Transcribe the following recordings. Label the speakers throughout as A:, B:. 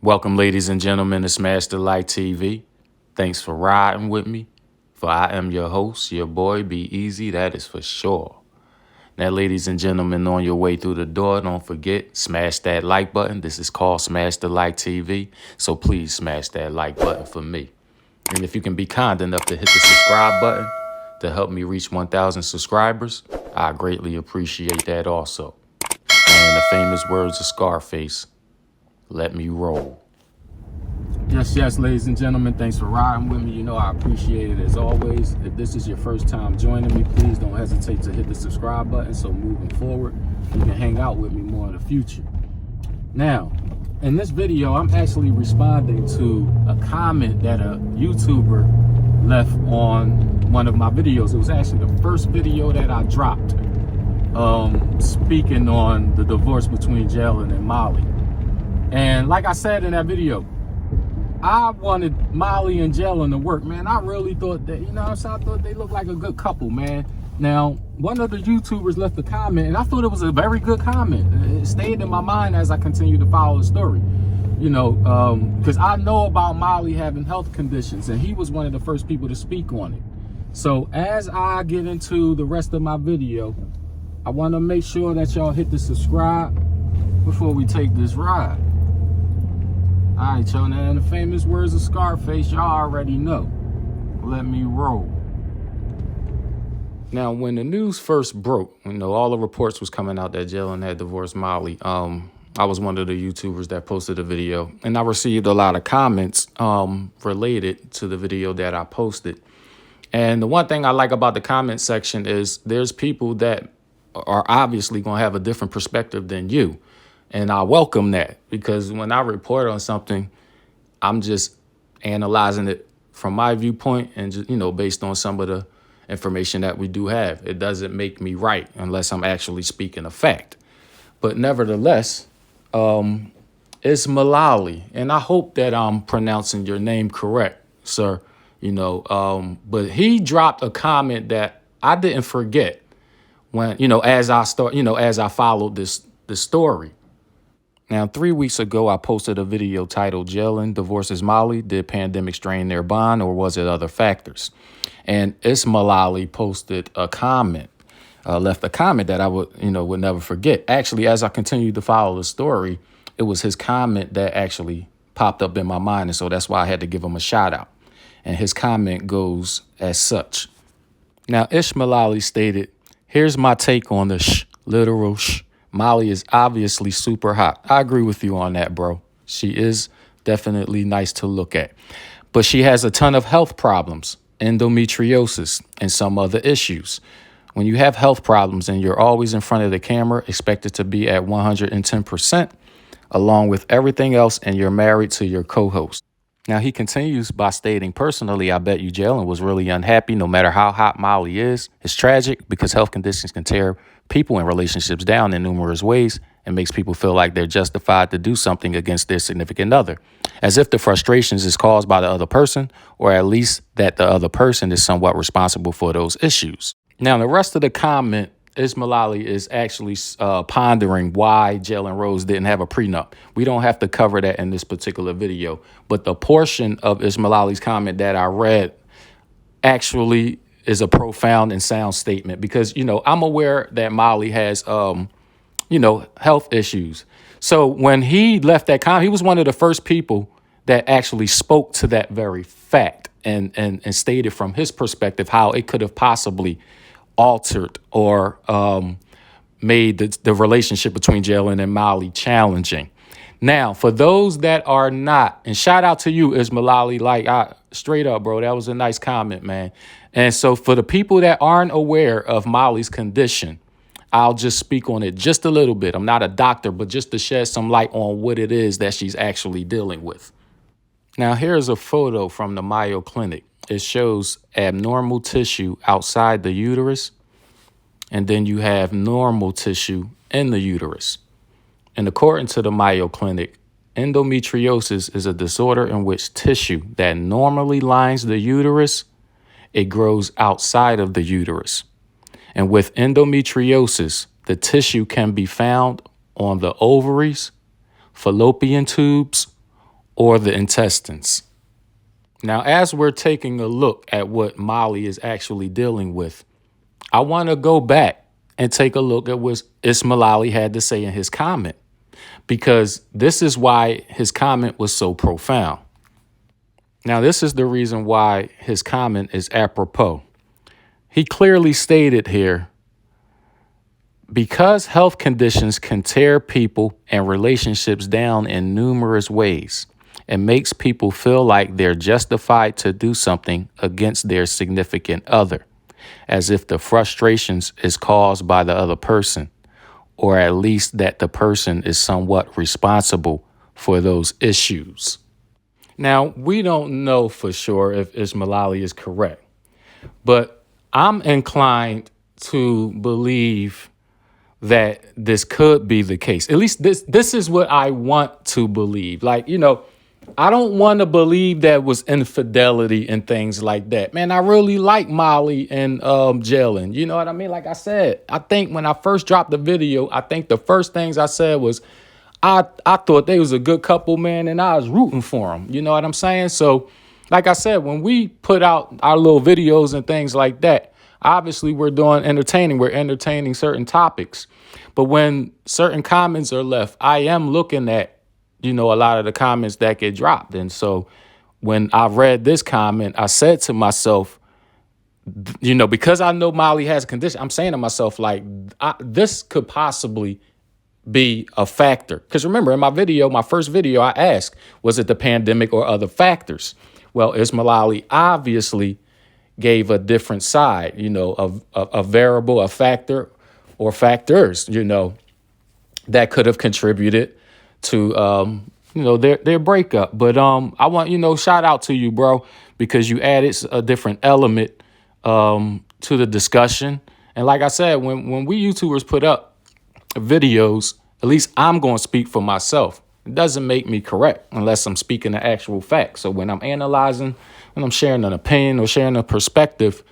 A: Welcome, ladies and gentlemen, to SmashDaLikeTV. Thanks for riding with me, for I am your host, your boy, Be Easy, that is for sure. Now, ladies and gentlemen, on your way through the door, don't forget, smash that like button. This is called SmashDaLikeTV, so please smash that like button for me. And if you can be kind enough to hit the subscribe button to help me reach 1,000 subscribers, I greatly appreciate that also. And in the famous words of Scarface, let me roll. Yes, ladies and gentlemen, thanks for riding with me. You know I appreciate it as always. If this is your first time joining me, please don't hesitate to hit the subscribe button so moving forward, you can hang out with me more in the future. Now, in this video, I'm actually responding to a comment that a YouTuber left on one of my videos. It was actually the first video that I dropped, speaking on the divorce between Jalen and Molly. And like I said in that video, I wanted Molly and Jalen to work, man. I really thought that, I thought they looked like a good couple, man. Now, one of the YouTubers left a comment, and I thought it was a very good comment. It stayed in my mind as I continued to follow the story, because I know about Molly having health conditions, and he was one of the first people to speak on it. So as I get into the rest of my video, I want to make sure that y'all hit the subscribe before we take this ride. All right, y'all, now in the famous words of Scarface, y'all already know. Let me roll. Now, when the news first broke, all the reports was coming out that Jalen had divorced Molly. I was one of the YouTubers that posted a video, and I received a lot of comments related to the video that I posted. And the one thing I like about the comment section is there's people that are obviously going to have a different perspective than you. And I welcome that, because when I report on something, I'm just analyzing it from my viewpoint and just, based on some of the information that we do have. It doesn't make me right unless I'm actually speaking a fact. But nevertheless, it's Malali, and I hope that I'm pronouncing your name correct, sir. But he dropped a comment that I didn't forget when, as I followed this story. Now, 3 weeks ago, I posted a video titled Jalen Divorces Molly. Did pandemic strain their bond, or was it other factors? And Ismalali posted a comment, left a comment that I would never forget. Actually, as I continued to follow the story, it was his comment that actually popped up in my mind. And so that's why I had to give him a shout out. And his comment goes as such. Now, Ishmaelali stated, "Here's my take on the literal sh. Molly is obviously super hot." I agree with you on that, bro. She is definitely nice to look at. But she has a ton of health problems, endometriosis, and some other issues. When you have health problems and you're always in front of the camera, expected to be at 110%, along with everything else, and you're married to your co-host. Now, he continues by stating, "Personally, I bet you Jalen was really unhappy no matter how hot Molly is. It's tragic because health conditions can tear people and relationships down in numerous ways and makes people feel like they're justified to do something against their significant other, as if the frustrations is caused by the other person, or at least that the other person is somewhat responsible for those issues." Now, the rest of the comment, Ismailali is actually pondering why Jalen Rose didn't have a prenup. We don't have to cover that in this particular video, but the portion of Ismailali's comment that I read actually is a profound and sound statement, because, I'm aware that Molly has, health issues. So when he left that comment, he was one of the first people that actually spoke to that very fact and stated from his perspective how it could have possibly altered or made the relationship between Jalen and Molly challenging. Now, for those that are not, and shout out to you, Ismailali, straight up, bro, that was a nice comment, man. And so for the people that aren't aware of Molly's condition, I'll just speak on it just a little bit. I'm not a doctor, but just to shed some light on what it is that she's actually dealing with. Now, here's a photo from the Mayo Clinic. It shows abnormal tissue outside the uterus, and then you have normal tissue in the uterus. And according to the Mayo Clinic, endometriosis is a disorder in which tissue that normally lines the uterus, it grows outside of the uterus. And with endometriosis, the tissue can be found on the ovaries, fallopian tubes, or the intestines. Now, as we're taking a look at what Molly is actually dealing with, I want to go back and take a look at what SmashDaLike had to say in his comment, because this is why his comment was so profound. Now, this is the reason why his comment is apropos. He clearly stated here, because health conditions can tear people and relationships down in numerous ways, it makes people feel like they're justified to do something against their significant other, as if the frustrations is caused by the other person, or at least that the person is somewhat responsible for those issues. Now, we don't know for sure if SmashDaLike is correct, but I'm inclined to believe that this could be the case. At least this is what I want to believe. Like, I don't want to believe that was infidelity and things like that. Man, I really like Molly and Jalen. You know what I mean? Like I said, I think when I first dropped the video, I think the first things I said was, I thought they was a good couple, man, and I was rooting for them. You know what I'm saying? So, like I said, when we put out our little videos and things like that, obviously we're doing entertaining. We're entertaining certain topics. But when certain comments are left, I am looking at, a lot of the comments that get dropped. And so when I read this comment, I said to myself, because I know Molly has a condition, I'm saying to myself, like, this could possibly be a factor. Because remember, in my first video, I asked, was it the pandemic or other factors? Well, SmashDaLike obviously gave a different side, a variable, a factor, or factors, that could have contributed to, their breakup. But I want, shout out to you, bro, because you added a different element to the discussion. And like I said, when we YouTubers put up videos, at least I'm going to speak for myself. It doesn't make me correct unless I'm speaking the actual facts. So when I'm analyzing, when I'm sharing an opinion or sharing a perspective,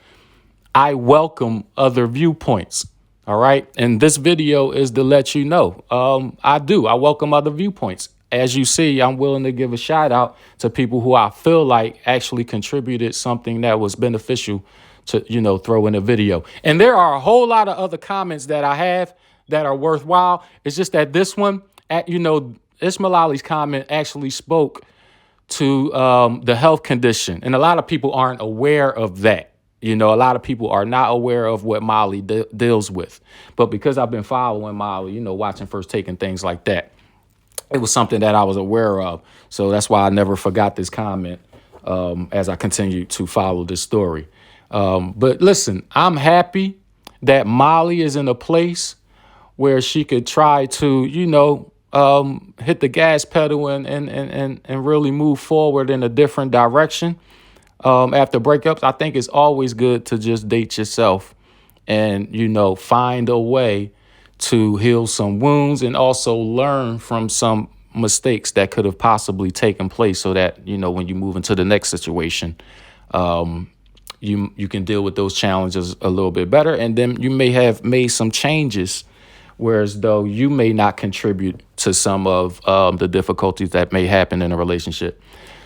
A: I welcome other viewpoints. All right. And this video is to let you know, I welcome other viewpoints. As you see, I'm willing to give a shout out to people who I feel like actually contributed something that was beneficial to, throw in a video. And there are a whole lot of other comments that I have that are worthwhile. It's just that this one, SmashDaLike's comment actually spoke to the health condition. And a lot of people aren't aware of that. A lot of people are not aware of what Molly deals with. But because I've been following Molly, watching First Take and things like that, it was something that I was aware of. So that's why I never forgot this comment as I continue to follow this story. But listen, I'm happy that Molly is in a place where she could try to, hit the gas pedal and really move forward in a different direction. After breakups, I think it's always good to just date yourself and, find a way to heal some wounds and also learn from some mistakes that could have possibly taken place so that, when you move into the next situation, you can deal with those challenges a little bit better. And then you may have made some changes, whereas though you may not contribute to some of the difficulties that may happen in a relationship.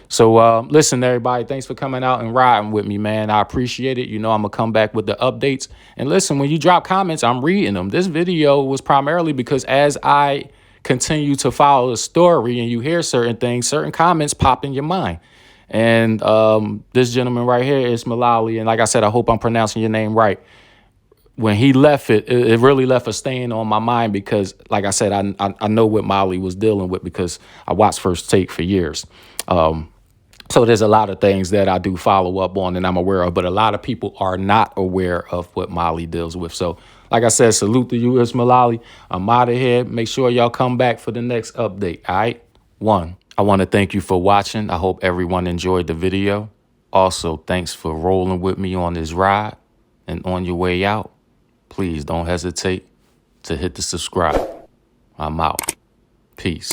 A: So listen, everybody, thanks for coming out and riding with me, man. I appreciate it. I'm going to come back with the updates. And listen, when you drop comments, I'm reading them. This video was primarily because as I continue to follow the story and you hear certain things, certain comments pop in your mind. And this gentleman right here is SmashDaLike. And like I said, I hope I'm pronouncing your name right. When he left it really left a stain on my mind because, like I said, I know what Molly was dealing with because I watched First Take for years. So there's a lot of things that I do follow up on and I'm aware of, but a lot of people are not aware of what Molly deals with. So like I said, salute to you, SmashDaLike. I'm out of here. Make sure y'all come back for the next update. All right. I want to thank you for watching. I hope everyone enjoyed the video. Also, thanks for rolling with me on this ride. And on your way out, please don't hesitate to hit the subscribe. I'm out. Peace.